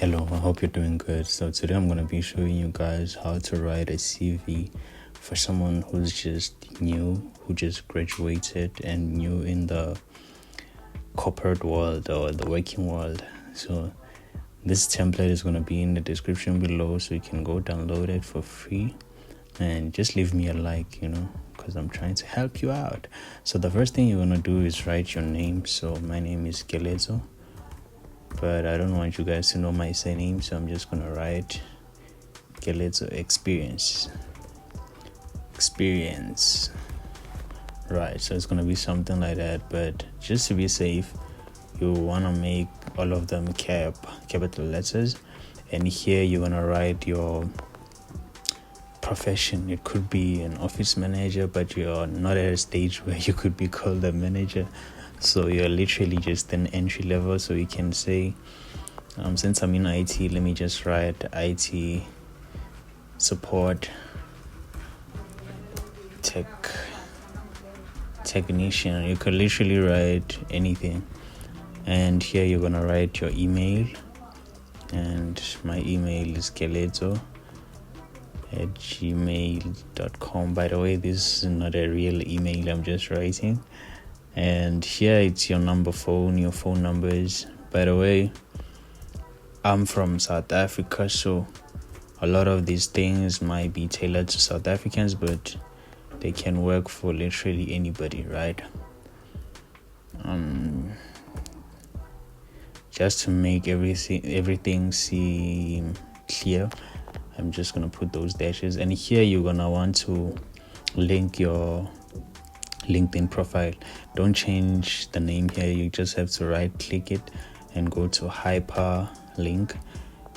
Hello, I hope you're doing good. So today I'm going to be showing you guys how to write a CV for someone who's just new, who just graduated and new in the corporate world or the working world. So this template is going to be in the description below, so you can go download it for free and just leave me a like, because I'm trying to help you out. So the first thing you're going to do is write your name. So my name is Kelezo, but I don't want you guys to know my surname, so I'm just gonna write Kelezo Experience. Right, so it's gonna be something like that, but just to be safe, you wanna make all of them capital letters, and here you're gonna write your profession. It could be an office manager, but you're not at a stage where you could be called a manager. So you're literally just an entry level. So you can say, since I'm in IT, let me just write IT support technician. You could literally write anything. And here you're gonna write your email. And my email is kelezo@gmail.com. By the way, this is not a real email, I'm just writing. And here it's your your phone numbers. By the way, I'm from South Africa, so a lot of these things might be tailored to South Africans, but they can work for literally anybody, right? Just to make everything seem clear, I'm just gonna put those dashes, and here you're gonna want to link your LinkedIn profile. Don't change the name here. You just have to right click it and go to hyperlink,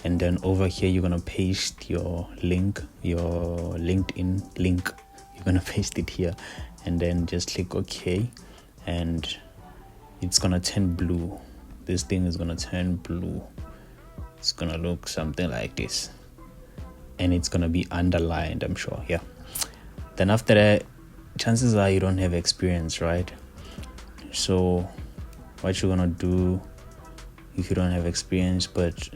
and then over here you're gonna paste your link, your LinkedIn link. You're gonna paste it here, and then just click OK, and it's gonna turn blue. This thing is gonna turn blue. It's gonna look something like this, and it's gonna be underlined, I'm sure. Yeah. Then after that, chances are you don't have experience, right? So what you're gonna do if you don't have experience, but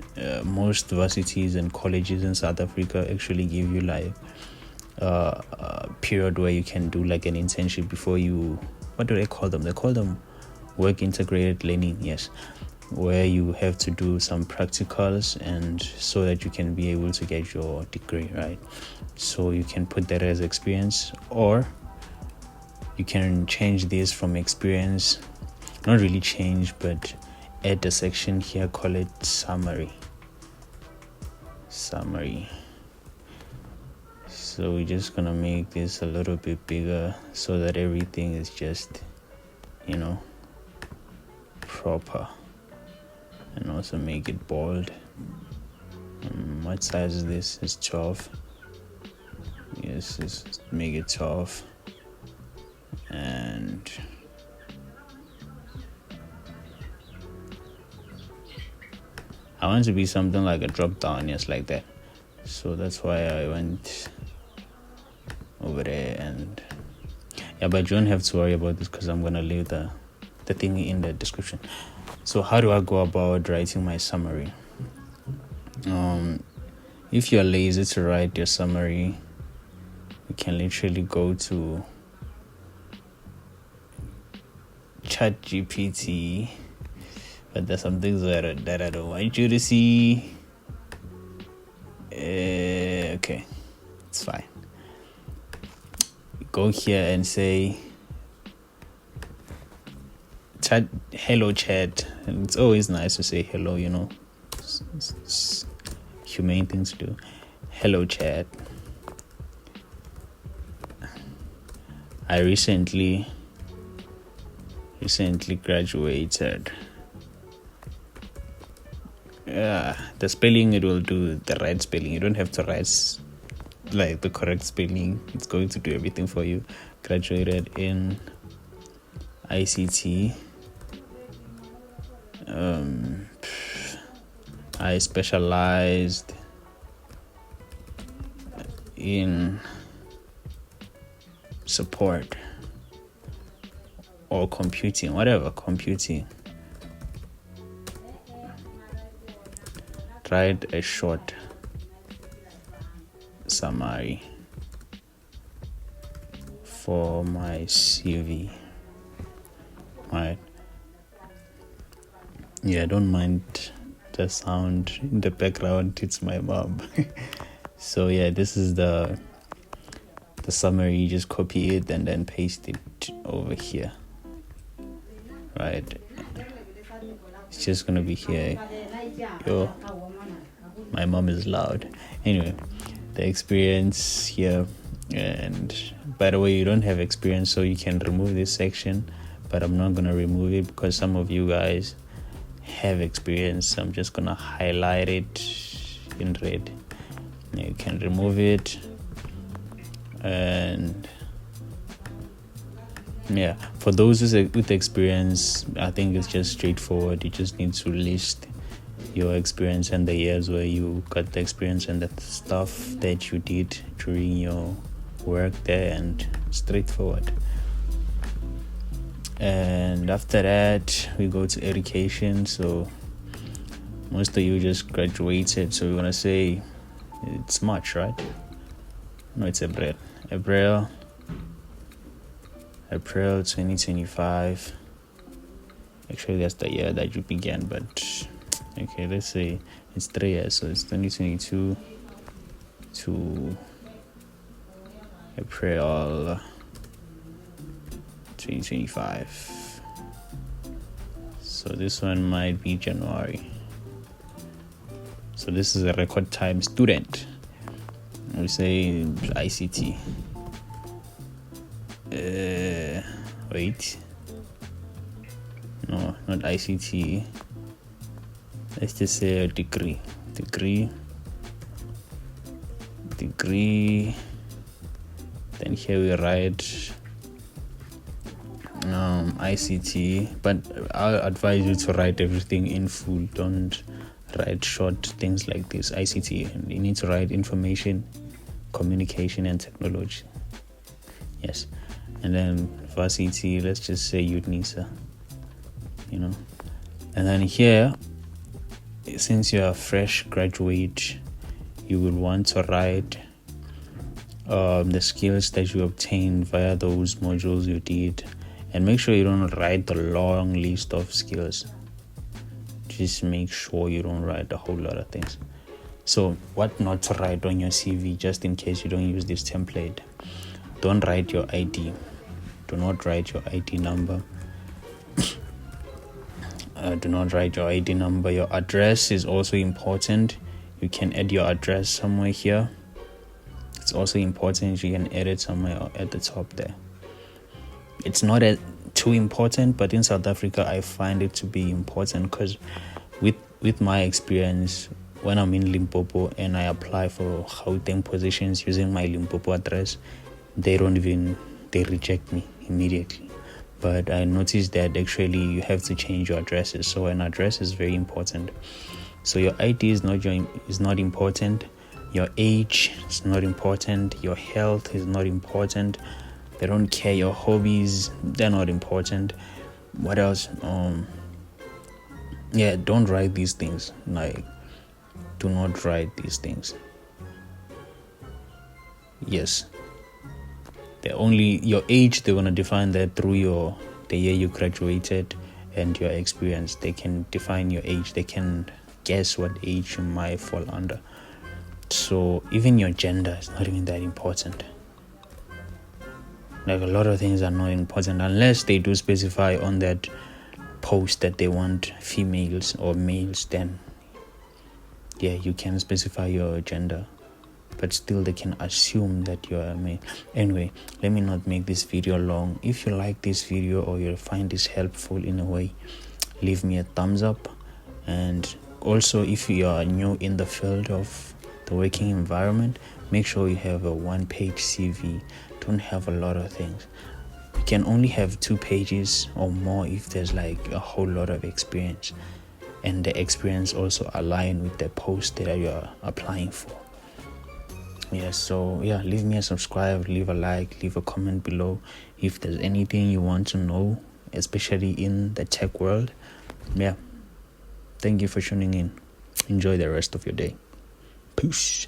most varsities and colleges in South Africa actually give you like a period where you can do like an internship before you, what do they call them? They call them work integrated learning, yes, where you have to do some practicals, and so that you can be able to get your degree, right? So you can put that as experience, or you can change this from experience, not really change, but add a section here, call it summary. So we're just gonna make this a little bit bigger so that everything is just, proper, and also make it bold. What size is this? It's 12. Yes, let's make it 12. And I want it to be something like a drop down, yes, like that. So that's why I went over there, and yeah, but you don't have to worry about this because I'm gonna leave the thing in the description. So how do I go about writing my summary? If you're lazy to write your summary, you can literally go to ChatGPT, but there's some things that I don't want you to see. Okay, it's fine. Go here and say, chat, hello chat. And it's always nice to say hello, it's humane thing to do. Hello chat, I recently graduated. Yeah, the spelling, it will do the right spelling. You don't have to write like the correct spelling. It's going to do everything for you. Graduated in ICT. I specialized in support or computing. write a short summary for my CV. Right. Yeah, don't mind the sound in the background. It's my mom. So yeah, this is the summary. You just copy it and then paste it over here. Right. It's just gonna be here. Yo, my mom is loud. Anyway, the experience here. And by the way, you don't have experience, so you can remove this section, but I'm not gonna remove it because some of you guys have experience. I'm just gonna highlight it in red. You can remove it. And yeah, for those with experience, I think it's just straightforward. You just need to list your experience and the years where you got the experience and the stuff that you did during your work there, and straightforward. And after that, we go to education. So most of you just graduated, so we're gonna say it's March, right? No, it's April 2025. Actually, that's the year that you began, but okay, let's say it's 3 years, so it's 2022 to April 2025. So this one might be January. So this is a record time student. We say ICT. Wait. No, not ICT. Let's just say a degree. Then here we write ICT, but I'll advise you to write everything in full. Don't write short things like this. ICT, you need to write information, communication, and technology. Yes. And then varsity, let's just say UNISA. And then here, since you're a fresh graduate, you will want to write the skills that you obtained via those modules you did, and make sure you don't write the long list of skills. Just make sure you don't write a whole lot of things. So what not to write on your CV, just in case you don't use this template? Don't write your ID. Do not write your ID number. Do not write your ID number. Your address is also important. You can add your address somewhere here. It's also important. You can add it somewhere at the top there. It's not too important, but in South Africa, I find it to be important because with my experience, when I'm in Limpopo and I apply for Gauteng positions using my Limpopo address, they reject me immediately. But I noticed that actually you have to change your addresses. So an address is very important. So your ID is not important. Your age is not important. Your health is not important. They don't care. Your hobbies, they're not important. What else? Don't write these things. Do not write these things. Yes. Your age, they're going to define that through the year you graduated and your experience. They can define your age. They can guess what age you might fall under. So even your gender is not even that important. A lot of things are not important unless they do specify on that post that they want females or males. Then you can specify your gender, but still they can assume that you're a male. Anyway, let me not make this video long. If you like this video or you find this helpful in a way, leave me a thumbs up. And also, if you are new in the field of the working environment, make sure you have a 1-page CV. Don't have a lot of things. You can only have 2 pages or more if there's a whole lot of experience, and the experience also align with the post that you're applying for. Leave me a subscribe, leave a like, leave a comment below if there's anything you want to know, especially in the tech world. Thank you for tuning in. Enjoy the rest of your day. Peace.